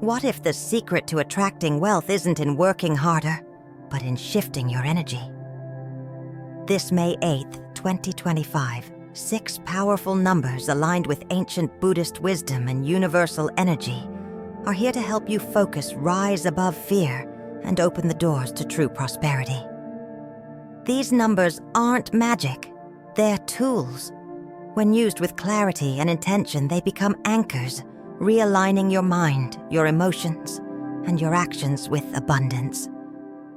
What if the secret to attracting wealth isn't in working harder, but in shifting your energy? This May 8th, 2025, 6 powerful numbers aligned with ancient Buddhist wisdom and universal energy are here to help you focus, rise above fear, and open the doors to true prosperity. These numbers aren't magic, they're tools. When used with clarity and intention, they become anchors, realigning your mind, your emotions, and your actions with abundance.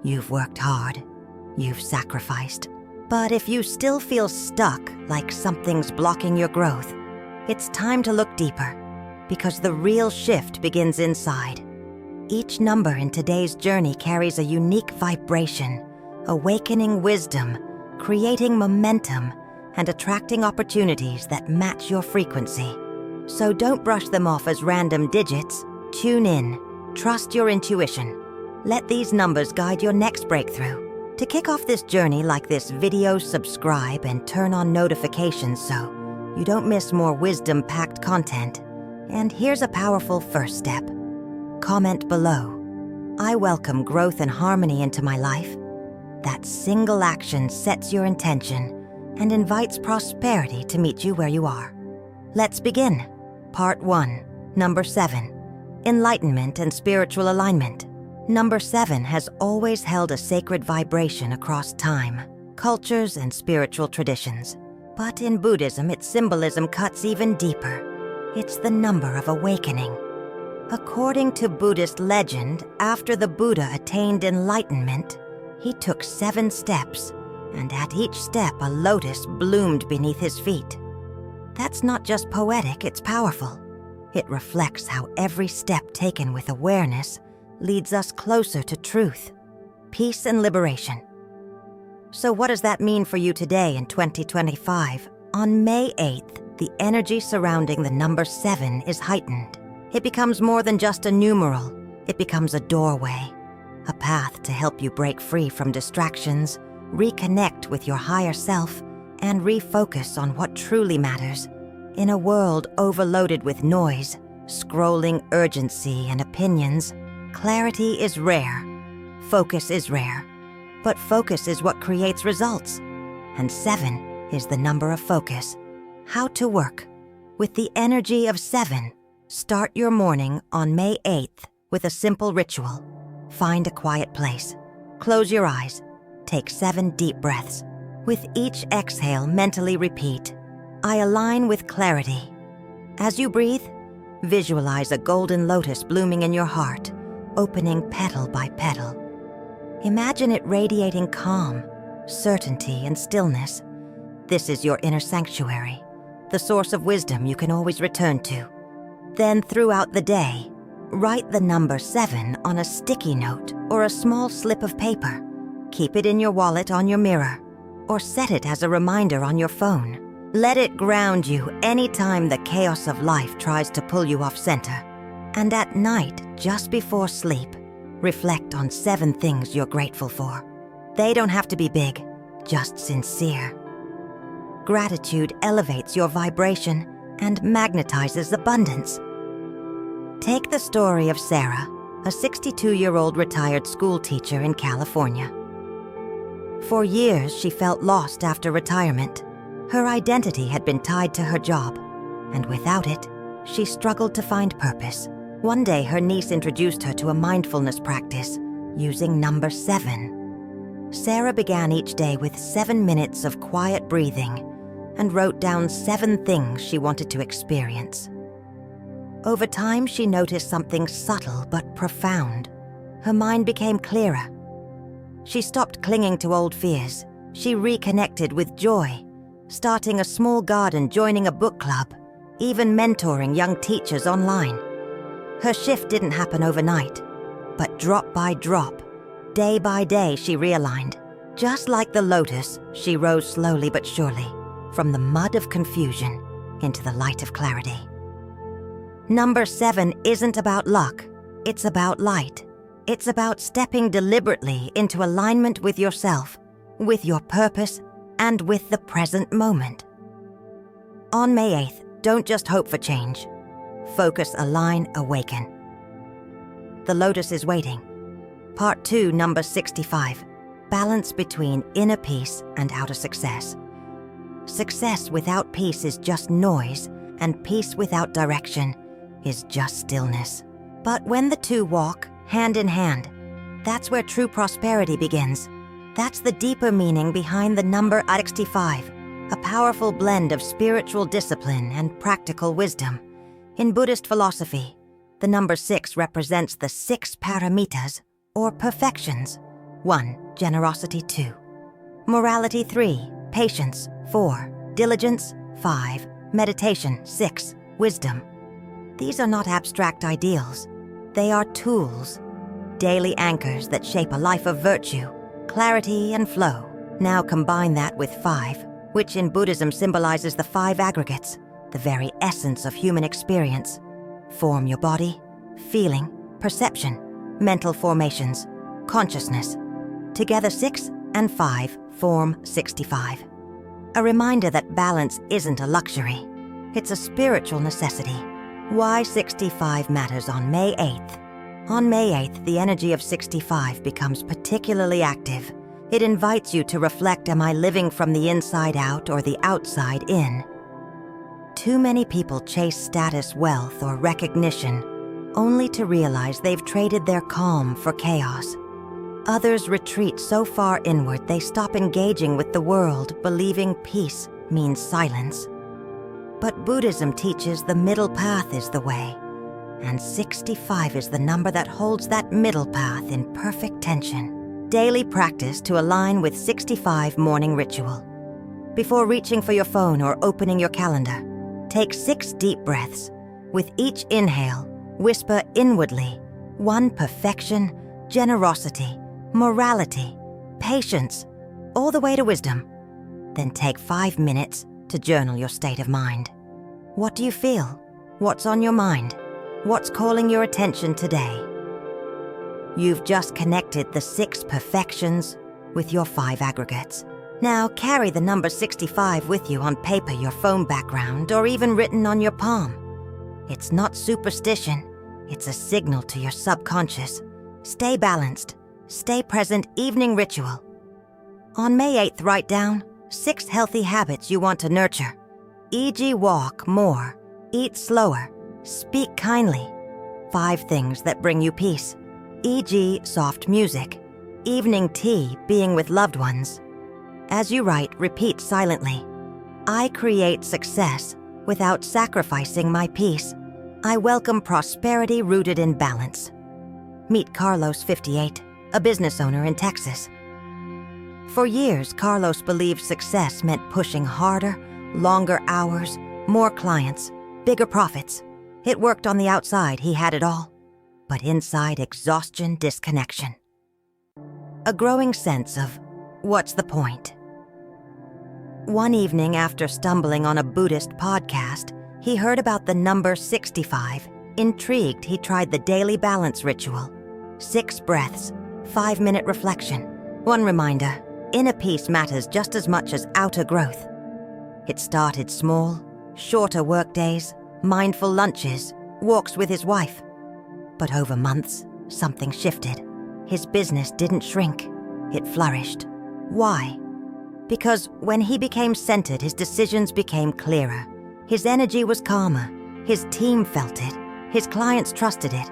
You've worked hard, you've sacrificed. But if you still feel stuck, like something's blocking your growth, it's time to look deeper, because the real shift begins inside. Each number in today's journey carries a unique vibration, awakening wisdom, creating momentum, and attracting opportunities that match your frequency. So don't brush them off as random digits. Tune in, trust your intuition. Let these numbers guide your next breakthrough. To kick off this journey, like this video, subscribe and turn on notifications so you don't miss more wisdom-packed content. And here's a powerful first step. Comment below. I welcome growth and harmony into my life. That single action sets your intention and invites prosperity to meet you where you are. Let's begin. Part 1, number 7, Enlightenment and Spiritual Alignment. Number 7 has always held a sacred vibration across time, cultures, and spiritual traditions. But in Buddhism, its symbolism cuts even deeper. It's the number of awakening. According to Buddhist legend, after the Buddha attained enlightenment, he took 7 steps, and at each step a lotus bloomed beneath his feet. That's not just poetic, it's powerful. It reflects how every step taken with awareness leads us closer to truth, peace, and liberation. So what does that mean for you today in 2025? On May 8th, the energy surrounding the number 7 is heightened. It becomes more than just a numeral. It becomes a doorway, a path to help you break free from distractions, reconnect with your higher self, and refocus on what truly matters. In a world overloaded with noise, scrolling urgency, and opinions, clarity is rare. Focus is rare. But focus is what creates results. And 7 is the number of focus. How to work. With the energy of 7, start your morning on May 8th with a simple ritual. Find a quiet place. Close your eyes. Take 7 deep breaths. With each exhale, mentally repeat, I align with clarity. As you breathe, visualize a golden lotus blooming in your heart, opening petal by petal. Imagine it radiating calm, certainty, and stillness. This is your inner sanctuary, the source of wisdom you can always return to. Then throughout the day, write the number 7 on a sticky note or a small slip of paper. Keep it in your wallet on your mirror, or set it as a reminder on your phone. Let it ground you anytime the chaos of life tries to pull you off center. And at night, just before sleep, reflect on 7 things you're grateful for. They don't have to be big, just sincere. Gratitude elevates your vibration and magnetizes abundance. Take the story of Sarah, a 62-year-old retired school teacher in California. For years, she felt lost after retirement. Her identity had been tied to her job, and without it, she struggled to find purpose. One day, her niece introduced her to a mindfulness practice using number 7. Sarah began each day with 7 minutes of quiet breathing and wrote down 7 things she wanted to experience. Over time, she noticed something subtle but profound. Her mind became clearer. She stopped clinging to old fears. She reconnected with joy, starting a small garden, joining a book club, even mentoring young teachers online. Her shift didn't happen overnight, but drop by drop, day by day, she realigned. Just like the lotus, she rose slowly but surely, from the mud of confusion into the light of clarity. Number 7 isn't about luck, it's about light. It's about stepping deliberately into alignment with yourself, with your purpose, and with the present moment. On May 8th, don't just hope for change. Focus, align, awaken. The lotus is waiting. Part 2, number 65. Balance between inner peace and outer success. Success without peace is just noise, and peace without direction is just stillness. But when the two walk hand in hand, that's where true prosperity begins. That's the deeper meaning behind the number 65, a powerful blend of spiritual discipline and practical wisdom. In Buddhist philosophy, the number 6 represents the 6 paramitas, or perfections. 1. Generosity. 2. Morality. 3. Patience. 4. Diligence. 5. Meditation. 6. Wisdom. These are not abstract ideals. They are tools, daily anchors that shape a life of virtue, clarity, and flow. Now combine that with 5, which in Buddhism symbolizes the 5 aggregates, the very essence of human experience. Form your body, feeling, perception, mental formations, consciousness. Together 6 and 5 form 65. A reminder that balance isn't a luxury. It's a spiritual necessity. Why 65 matters on May 8th. On May 8th, the energy of 65 becomes particularly active. It invites you to reflect, am I living from the inside out or the outside in? Too many people chase status, wealth, or recognition, only to realize they've traded their calm for chaos. Others retreat so far inward they stop engaging with the world, believing peace means silence. But Buddhism teaches the middle path is the way, and 65 is the number that holds that middle path in perfect tension. Daily practice to align with 65 morning ritual. Before reaching for your phone or opening your calendar, take 6 deep breaths. With each inhale, whisper inwardly, 1 perfection, generosity, morality, patience, all the way to wisdom. Then take 5 minutes to journal your state of mind. What do you feel? What's on your mind? What's calling your attention today? You've just connected the 6 perfections with your 5 aggregates. Now carry the number 65 with you on paper, your phone background, or even written on your palm. It's not superstition, it's a signal to your subconscious. Stay balanced, stay present evening ritual. On May 8th, write down 6 healthy habits you want to nurture, e.g. walk more, eat slower, speak kindly. 5 things that bring you peace, e.g. soft music, evening tea, being with loved ones. As you write, repeat silently, I create success without sacrificing my peace. I welcome prosperity rooted in balance. Meet Carlos, 58, a business owner in Texas. For years, Carlos believed success meant pushing harder, longer hours, more clients, bigger profits. It worked on the outside, he had it all. But inside, exhaustion, disconnection. A growing sense of, what's the point? One evening after stumbling on a Buddhist podcast, he heard about the number 65. Intrigued, he tried the daily balance ritual. 6 breaths, 5-minute reflection. 1 reminder, inner peace matters just as much as outer growth. It started small, shorter work days, mindful lunches, walks with his wife. But over months, something shifted. His business didn't shrink, it flourished. Why? Because when he became centered, his decisions became clearer. His energy was calmer, his team felt it, his clients trusted it.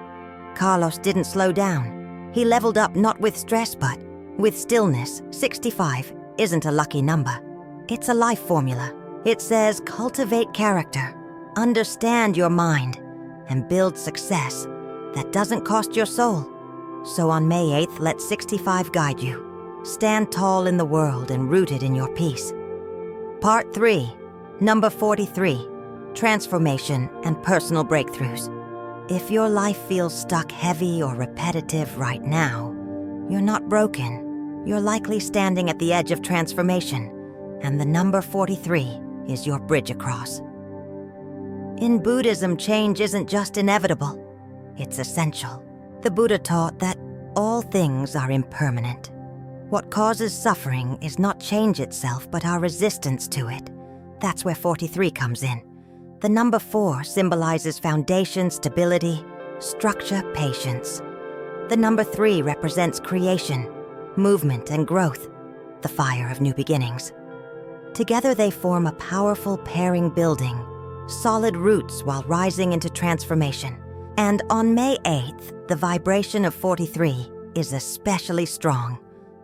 Carlos didn't slow down. He leveled up not with stress, but with stillness. 65 isn't a lucky number. It's a life formula. It says cultivate character, understand your mind, and build success that doesn't cost your soul. So on May 8th, let 65 guide you. Stand tall in the world and rooted in your peace. Part 3, number 43, transformation and personal breakthroughs. If your life feels stuck, heavy, or repetitive right now, you're not broken. You're likely standing at the edge of transformation, and the number 43 is your bridge across. In Buddhism, change isn't just inevitable, it's essential. The Buddha taught that all things are impermanent. What causes suffering is not change itself, but our resistance to it. That's where 43 comes in. The number 4 symbolizes foundation, stability, structure, patience. The number 3 represents creation, movement, and growth, the fire of new beginnings. Together they form a powerful pairing building, solid roots while rising into transformation. And on May 8th, the vibration of 43 is especially strong,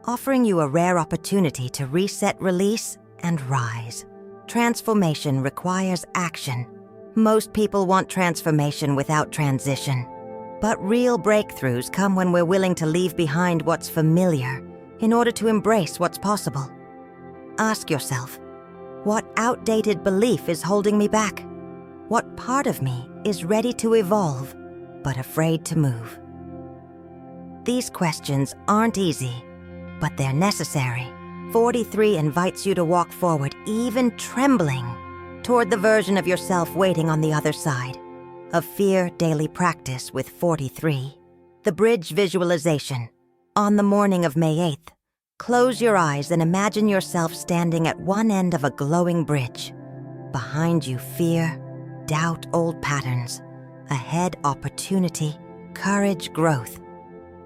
offering you a rare opportunity to reset, release, and rise. Transformation requires action. Most people want transformation without transition. But real breakthroughs come when we're willing to leave behind what's familiar in order to embrace what's possible. Ask yourself, what outdated belief is holding me back? What part of me is ready to evolve, but afraid to move? These questions aren't easy, but they're necessary. 43 invites you to walk forward, even trembling, toward the version of yourself waiting on the other side. A fear daily practice with 43. The bridge visualization. On the morning of May 8th, close your eyes and imagine yourself standing at one end of a glowing bridge. Behind you, fear, doubt, old patterns. Ahead, opportunity, courage, growth.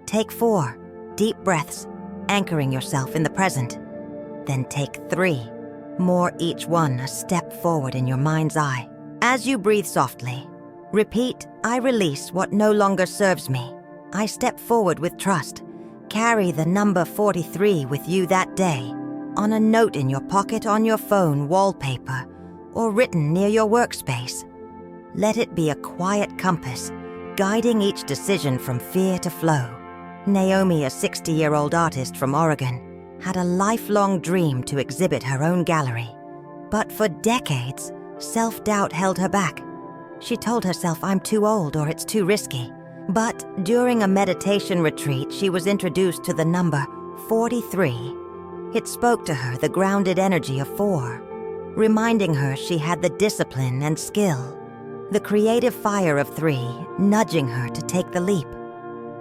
Take 4 deep breaths, anchoring yourself in the present. Then take 3 more, each one a step forward in your mind's eye. As you breathe softly, repeat, I release what no longer serves me. I step forward with trust. Carry the number 43 with you that day, on a note in your pocket, on your phone, wallpaper, or written near your workspace. Let it be a quiet compass, guiding each decision from fear to flow. Naomi, a 60-year-old artist from Oregon, had a lifelong dream to exhibit her own gallery. But for decades, self-doubt held her back. She told herself, I'm too old or it's too risky. But during a meditation retreat, she was introduced to the number 43. It spoke to her the grounded energy of 4, reminding her she had the discipline and skill, the creative fire of 3, nudging her to take the leap.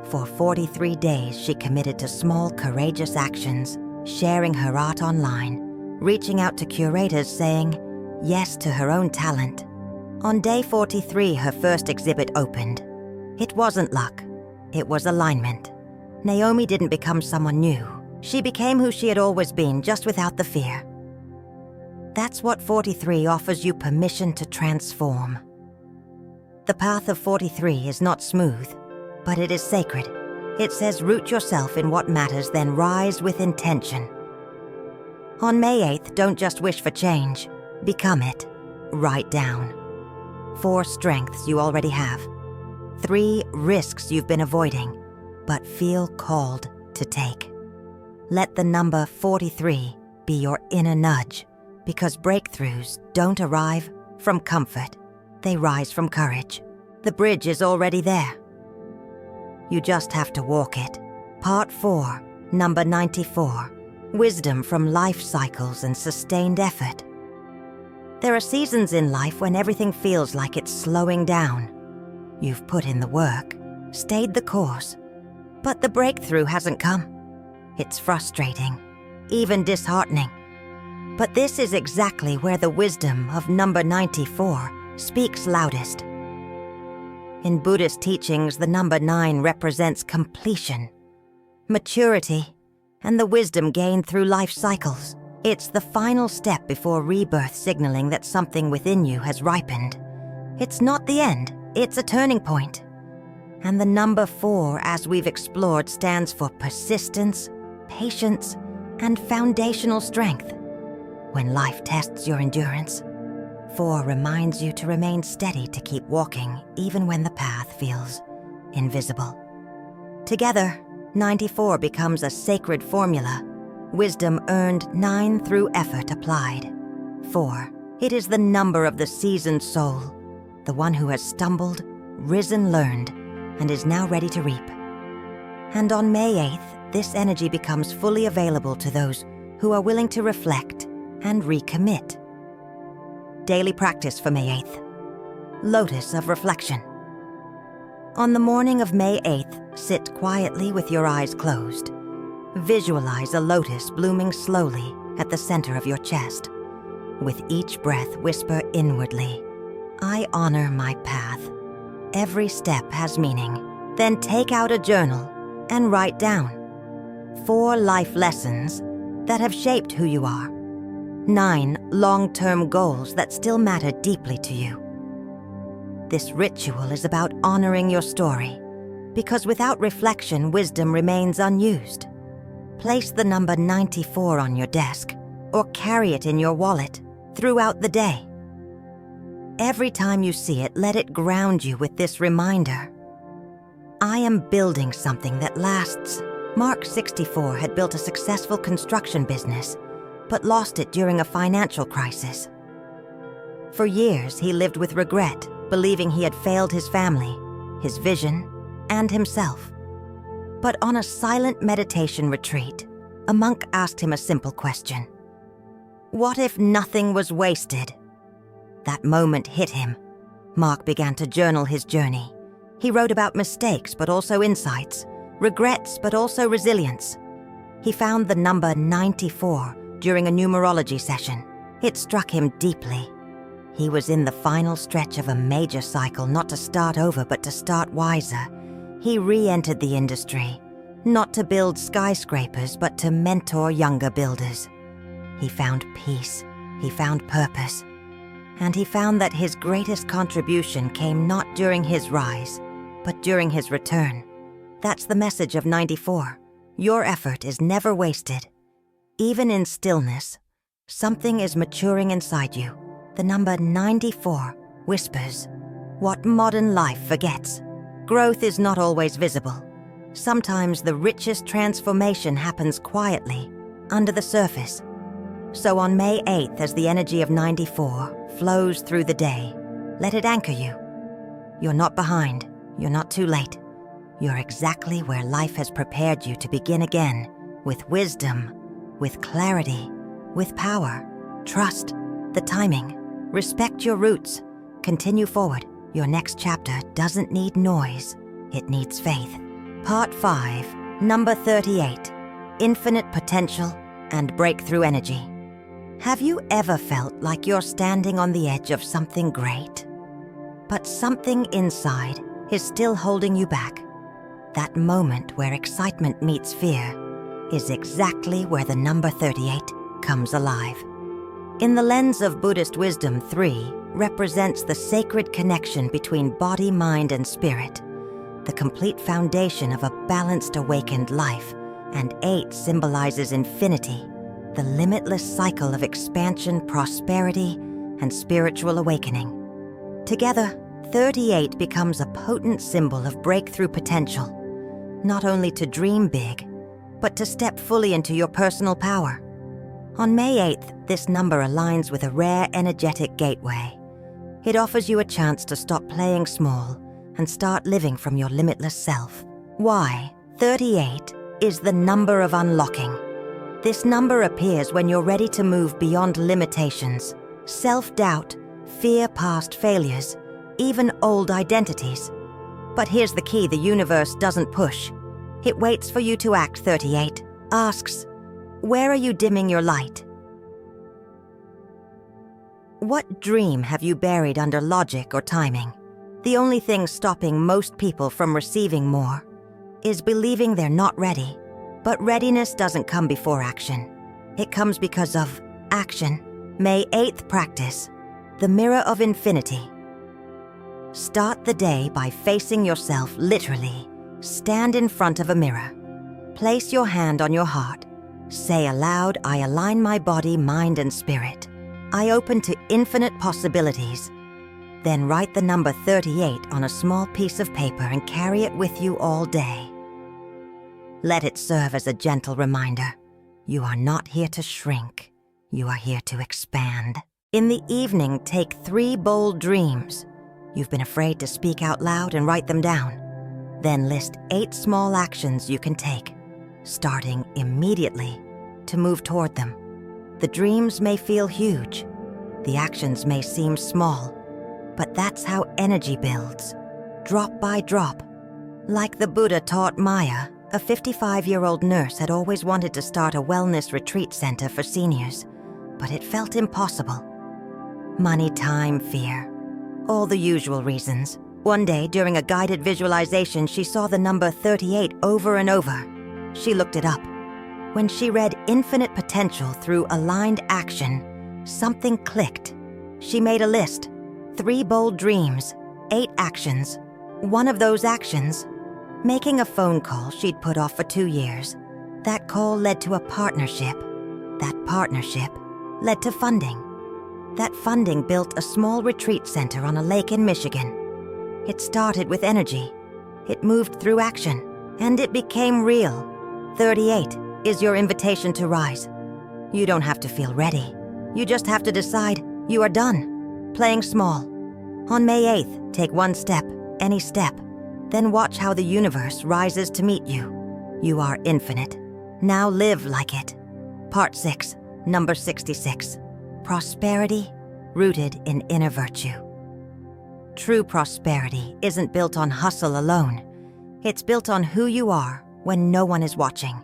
For 43 days, she committed to small, courageous actions, sharing her art online, reaching out to curators, saying yes to her own talent. On day 43, her first exhibit opened. It wasn't luck, it was alignment. Naomi didn't become someone new. She became who she had always been, just without the fear. That's what 43 offers you permission to transform. The path of 43 is not smooth, but it is sacred. It says root yourself in what matters, then rise with intention. On May 8th, don't just wish for change. Become it. Write down 4 strengths you already have. 3 risks you've been avoiding, but feel called to take. Let the number 43 be your inner nudge, because breakthroughs don't arrive from comfort. They rise from courage. The bridge is already there. You just have to walk it. Part 4, number 94. Wisdom from life cycles and sustained effort. There are seasons in life when everything feels like it's slowing down. You've put in the work, stayed the course, but the breakthrough hasn't come. It's frustrating, even disheartening. But this is exactly where the wisdom of number 94 speaks loudest. In Buddhist teachings, the number 9 represents completion, maturity, and the wisdom gained through life cycles. It's the final step before rebirth, signaling that something within you has ripened. It's not the end, it's a turning point. And the number 4, as we've explored, stands for persistence, patience, and foundational strength. When life tests your endurance, 4 reminds you to remain steady, to keep walking even when the path feels invisible. Together, 94 becomes a sacred formula. Wisdom earned 9 through effort applied. 4. It is the number of the seasoned soul, the one who has stumbled, risen, learned, and is now ready to reap. And on May 8th, this energy becomes fully available to those who are willing to reflect and recommit. Daily practice for May 8th. Lotus of reflection. On the morning of May 8th, sit quietly with your eyes closed. Visualize a lotus blooming slowly at the center of your chest. With each breath, whisper inwardly, I honor my path. Every step has meaning. Then take out a journal, and write down 4 life lessons that have shaped who you are, 9 long-term goals that still matter deeply to you. This ritual is about honoring your story, because without reflection, wisdom remains unused. Place the number 94 on your desk or carry it in your wallet throughout the day. Every time you see it, let it ground you with this reminder. I am building something that lasts. Mark, 64, had built a successful construction business, but lost it during a financial crisis. For years, he lived with regret, believing he had failed his family, his vision, and himself. But on a silent meditation retreat, a monk asked him a simple question. What if nothing was wasted? That moment hit him. Mark began to journal his journey. He wrote about mistakes, but also insights, regrets, but also resilience. He found the number 94 during a numerology session. It struck him deeply. He was in the final stretch of a major cycle, not to start over, but to start wiser. He re-entered the industry, not to build skyscrapers, but to mentor younger builders. He found peace, he found purpose, and he found that his greatest contribution came not during his rise, but during his return. That's the message of 94. Your effort is never wasted. Even in stillness, something is maturing inside you. The number 94 whispers what modern life forgets. Growth is not always visible. Sometimes the richest transformation happens quietly, under the surface. So on May 8th, as the energy of 94 flows through the day, let it anchor you. You're not behind. You're not too late. You're exactly where life has prepared you to begin again, with wisdom, with clarity, with power. Trust the timing. Respect your roots. Continue forward. Your next chapter doesn't need noise. It needs faith. Part 5, number 38, Infinite Potential and Breakthrough Energy. Have you ever felt like you're standing on the edge of something great, but something inside is still holding you back? That moment where excitement meets fear is exactly where the number 38 comes alive. In the lens of Buddhist wisdom, 3 represents the sacred connection between body, mind, and spirit, the complete foundation of a balanced, awakened life, and 8 symbolizes infinity, the limitless cycle of expansion, prosperity, and spiritual awakening. Together, 38 becomes a potent symbol of breakthrough potential, not only to dream big, but to step fully into your personal power. On May 8th, this number aligns with a rare energetic gateway. It offers you a chance to stop playing small and start living from your limitless self. Why? 38 is the number of unlocking. This number appears when you're ready to move beyond limitations, self-doubt, fear past failures, even old identities. But here's the key: the universe doesn't push. It waits for you to act. 38 asks, where are you dimming your light? What dream have you buried under logic or timing? The only thing stopping most people from receiving more is believing they're not ready. But readiness doesn't come before action. It comes because of action. May 8th practice, the mirror of infinity. Start the day by facing yourself literally. Stand in front of a mirror. Place your hand on your heart. Say aloud, I align my body, mind, and spirit. I open to infinite possibilities. Then write the number 38 on a small piece of paper and carry it with you all day. Let it serve as a gentle reminder. You are not here to shrink. You are here to expand. In the evening, take 3 bold dreams you've been afraid to speak out loud and write them down. Then list 8 small actions you can take, starting immediately, to move toward them. The dreams may feel huge. The actions may seem small. But that's how energy builds, drop by drop. Like the Buddha taught Maya, a 55-year-old nurse had always wanted to start a wellness retreat center for seniors, but it felt impossible. Money, time, fear, all the usual reasons. One day, during a guided visualization, she saw the number 38 over and over. She looked it up. When she read infinite potential through aligned action, something clicked. She made a list. 3 bold dreams, 8 actions. One of those actions, making a phone call she'd put off for 2 years. That call led to a partnership. That partnership led to funding. That funding built a small retreat center on a lake in Michigan. It started with energy. It moved through action, and it became real. 38 is your invitation to rise. You don't have to feel ready. You just have to decide you are done. Playing small. On May 8th, take 1 step, any step. Then watch how the universe rises to meet you. You are infinite. Now live like it. Part 6, number 66. Prosperity rooted in inner virtue. True prosperity isn't built on hustle alone. It's built on who you are when no one is watching.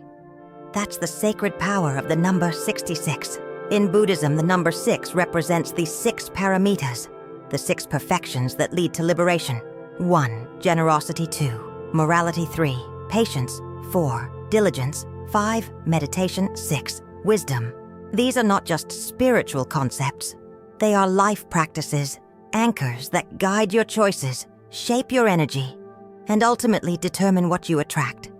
That's the sacred power of the number 66. In Buddhism, the number 6 represents the 6 paramitas, the 6 perfections that lead to liberation. 1. Generosity. 2. Morality. 3. Patience. 4. Diligence. 5. Meditation. 6. Wisdom. These are not just spiritual concepts. They are life practices, anchors that guide your choices, shape your energy, and ultimately determine what you attract.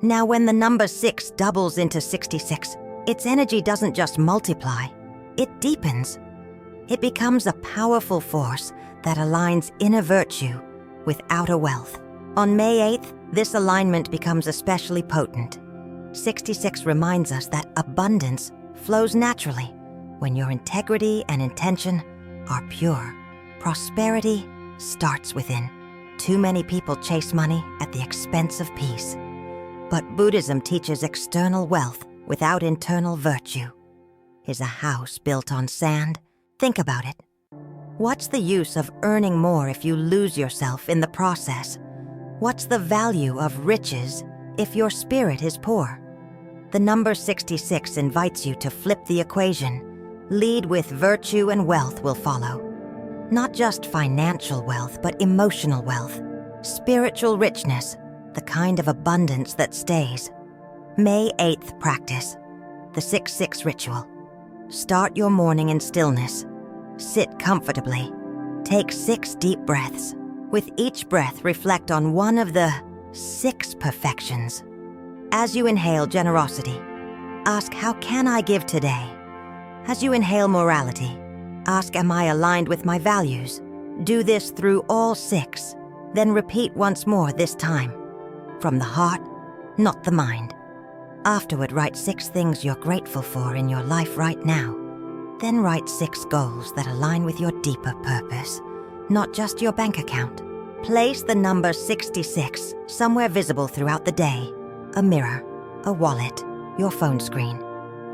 Now, when the number 6 doubles into 66, its energy doesn't just multiply, it deepens. It becomes a powerful force that aligns inner virtue with outer wealth. On May 8th, this alignment becomes especially potent. 66 reminds us that abundance flows naturally when your integrity and intention are pure. Prosperity starts within. Too many people chase money at the expense of peace. But Buddhism teaches external wealth without internal virtue. Is a house built on sand? Think about it. What's the use of earning more if you lose yourself in the process? What's the value of riches if your spirit is poor? The number 66 invites you to flip the equation. Lead with virtue and wealth will follow. Not just financial wealth, but emotional wealth. Spiritual richness, the kind of abundance that stays. May 8th practice. The 6-6 ritual. Start your morning in stillness. Sit comfortably. Take 6 deep breaths. With each breath, reflect on one of the 6 perfections. As you inhale generosity, ask, how can I give today? As you inhale morality, ask, am I aligned with my values? Do this through all 6. Then repeat once more, this time from the heart, not the mind. Afterward, write 6 things you're grateful for in your life right now. Then write 6 goals that align with your deeper purpose, not just your bank account. Place the number 66 somewhere visible throughout the day. A mirror, a wallet, your phone screen.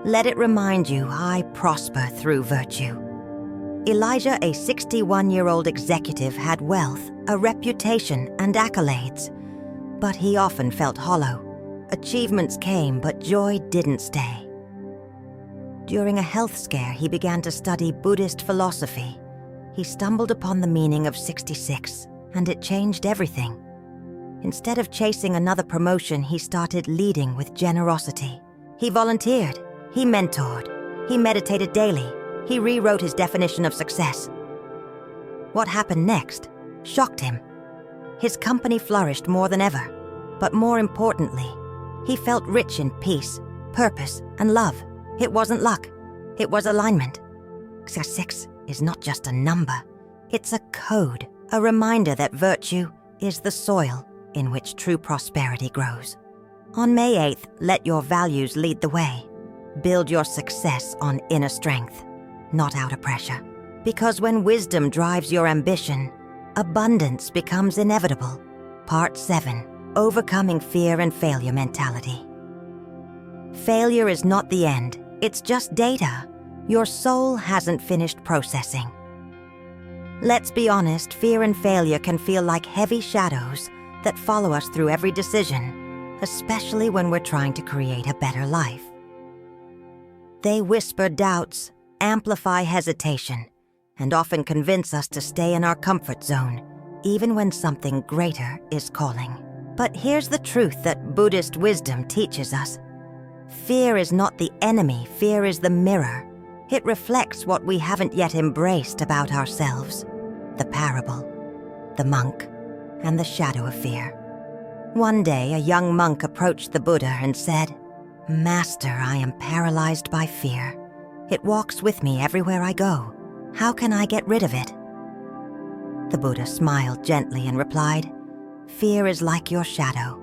Let it remind you, I prosper through virtue. Elijah, a 61-year-old executive, had wealth, a reputation, and accolades. But he often felt hollow. Achievements came, but joy didn't stay. During a health scare, he began to study Buddhist philosophy. He stumbled upon the meaning of 66, and it changed everything. Instead of chasing another promotion, he started leading with generosity. He volunteered, he mentored, he meditated daily, he rewrote his definition of success. What happened next shocked him. His company flourished more than ever, but more importantly, he felt rich in peace, purpose, and love. It wasn't luck, it was alignment. 6 is not just a number, it's a code, a reminder that virtue is the soil in which true prosperity grows. On May 8th, let your values lead the way. Build your success on inner strength, not outer pressure. Because when wisdom drives your ambition, abundance becomes inevitable. Part 7. Overcoming fear and failure mentality. Failure is not the end, it's just data. Your soul hasn't finished processing. Let's be honest, fear and failure can feel like heavy shadows that follow us through every decision, especially when we're trying to create a better life. They whisper doubts, amplify hesitation, and often convince us to stay in our comfort zone, even when something greater is calling. But here's the truth that Buddhist wisdom teaches us. Fear is not the enemy, fear is the mirror. It reflects what we haven't yet embraced about ourselves. The parable, the monk, and the shadow of fear. One day, a young monk approached the Buddha and said, "Master, I am paralyzed by fear. It walks with me everywhere I go. How can I get rid of it?" The Buddha smiled gently and replied, "Fear is like your shadow.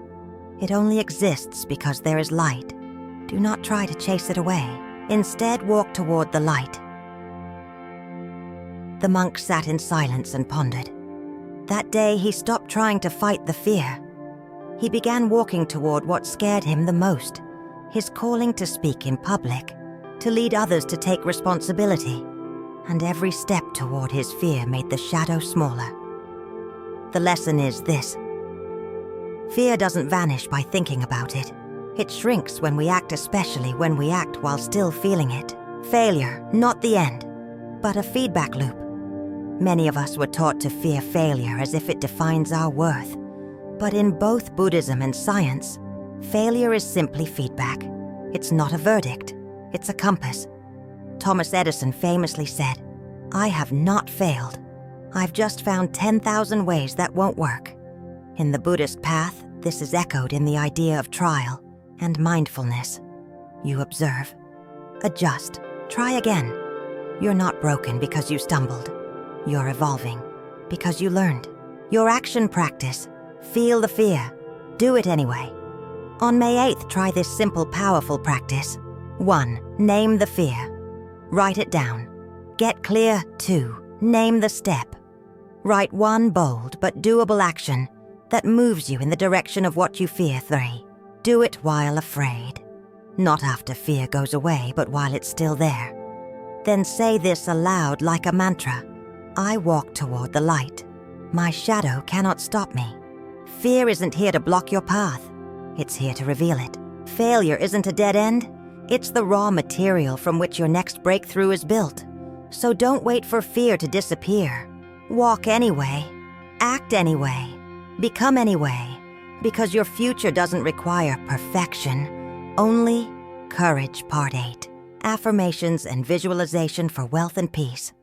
It only exists because there is light. Do not try to chase it away. Instead, walk toward the light." The monk sat in silence and pondered. That day, he stopped trying to fight the fear. He began walking toward what scared him the most, his calling to speak in public, to lead others to take responsibility. And every step toward his fear made the shadow smaller. The lesson is this: fear doesn't vanish by thinking about it. It shrinks when we act, especially when we act while still feeling it. Failure, not the end, but a feedback loop. Many of us were taught to fear failure as if it defines our worth. But in both Buddhism and science, failure is simply feedback. It's not a verdict, it's a compass. Thomas Edison famously said, "I have not failed. I've just found 10,000 ways that won't work." In the Buddhist path, this is echoed in the idea of trial and mindfulness. You observe, adjust, try again. You're not broken because you stumbled. You're evolving because you learned. Your action practice, feel the fear, do it anyway. On May 8th, try this simple, powerful practice. 1. Name the fear. Write it down. Get clear. 2. Name the step. Write one bold but doable action that moves you in the direction of what you fear. 3. Do it while afraid. Not after fear goes away, but while it's still there. Then say this aloud like a mantra. I walk toward the light. My shadow cannot stop me. Fear isn't here to block your path. It's here to reveal it. Failure isn't a dead end. It's the raw material from which your next breakthrough is built. So don't wait for fear to disappear. Walk anyway. Act anyway. Become anyway. Because your future doesn't require perfection, only courage. Part 8. Affirmations and visualization for wealth and peace.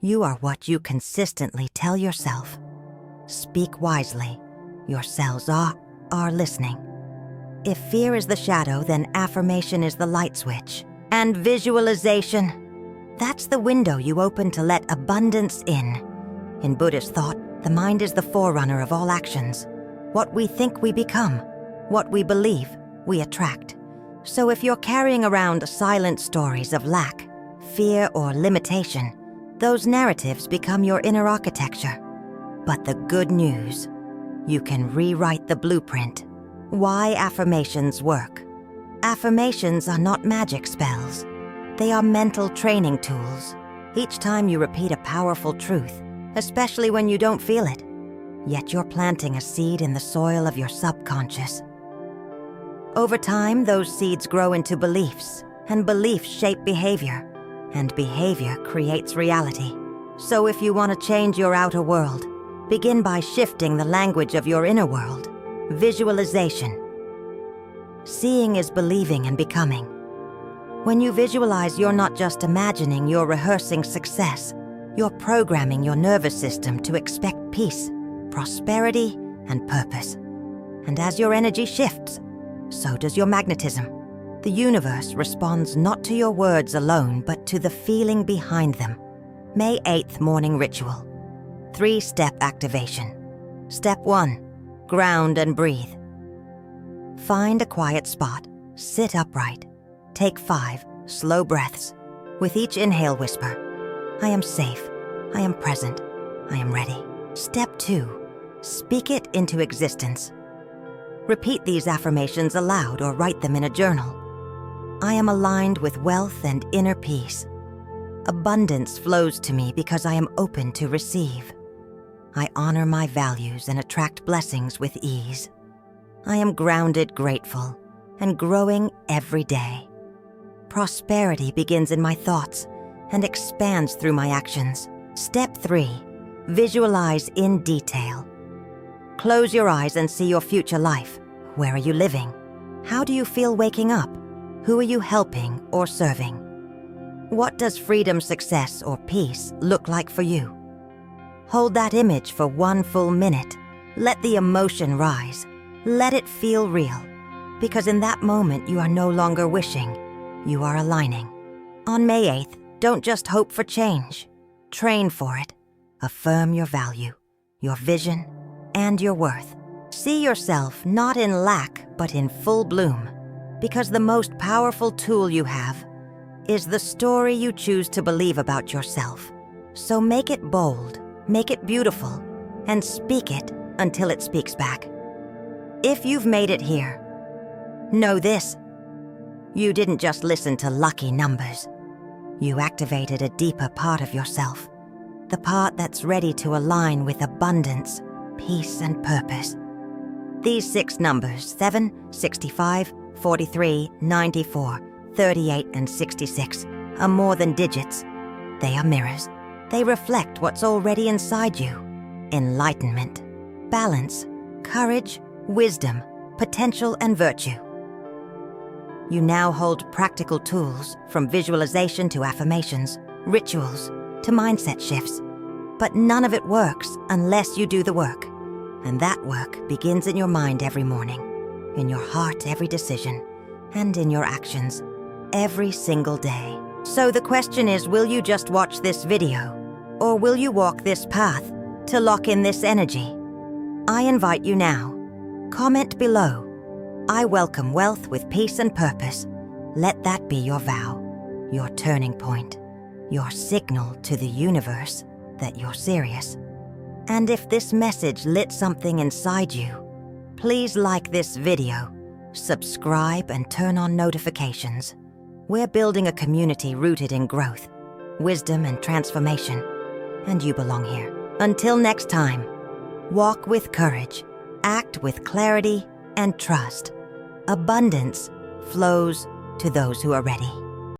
You are what you consistently tell yourself. Speak wisely. Your cells are listening. If fear is the shadow, then affirmation is the light switch. And visualization, that's the window you open to let abundance in. In Buddhist thought, the mind is the forerunner of all actions. What we think we become. What we believe we attract. So if you're carrying around silent stories of lack, fear, or limitation, those narratives become your inner architecture. But the good news, you can rewrite the blueprint. Why affirmations work. Affirmations are not magic spells. They are mental training tools. Each time you repeat a powerful truth, especially when you don't feel it, yet you're planting a seed in the soil of your subconscious. Over time, those seeds grow into beliefs, and beliefs shape behavior, and behavior creates reality. So if you want to change your outer world, begin by shifting the language of your inner world. Visualization. Seeing is believing and becoming. When you visualize, you're not just imagining, you're rehearsing success. You're programming your nervous system to expect peace, prosperity, and purpose. And as your energy shifts, so does your magnetism. The universe responds not to your words alone, but to the feeling behind them. May 8th morning ritual. 3-step activation. Step 1. Ground and breathe. Find a quiet spot. Sit upright. Take 5 slow breaths. With each inhale, whisper, I am safe. I am present. I am ready. Step 2. Speak it into existence. Repeat these affirmations aloud or write them in a journal. I am aligned with wealth and inner peace. Abundance flows to me because I am open to receive. I honor my values and attract blessings with ease. I am grounded, grateful, and growing every day. Prosperity begins in my thoughts and expands through my actions. Step 3. Visualize in detail. Close your eyes and see your future life. Where are you living? How do you feel waking up? Who are you helping or serving? What does freedom, success, or peace look like for you? Hold that image for 1 full minute. Let the emotion rise. Let it feel real. Because in that moment, you are no longer wishing. You are aligning. On May 8th, don't just hope for change. Train for it. Affirm your value, your vision, and your worth. See yourself not in lack, but in full bloom. Because the most powerful tool you have is the story you choose to believe about yourself. So make it bold, make it beautiful, and speak it until it speaks back. If you've made it here, know this: you didn't just listen to lucky numbers. You activated a deeper part of yourself, the part that's ready to align with abundance, peace, and purpose. These 6 numbers, 7, 65, 43, 94, 38, and 66, are more than digits. They are mirrors. They reflect what's already inside you: enlightenment, balance, courage, wisdom, potential, and virtue. You now hold practical tools, from visualization to affirmations, rituals to mindset shifts. But none of it works unless you do the work. And that work begins in your mind every morning, in your heart every decision, and in your actions every single day. So the question is, will you just watch this video? Or will you walk this path to lock in this energy? I invite you now. Comment below. I welcome wealth with peace and purpose. Let that be your vow, your turning point, your signal to the universe that you're serious. And if this message lit something inside you, please like this video, subscribe, and turn on notifications. We're building a community rooted in growth, wisdom, and transformation, and you belong here. Until next time, walk with courage, act with clarity, and trust. Abundance flows to those who are ready.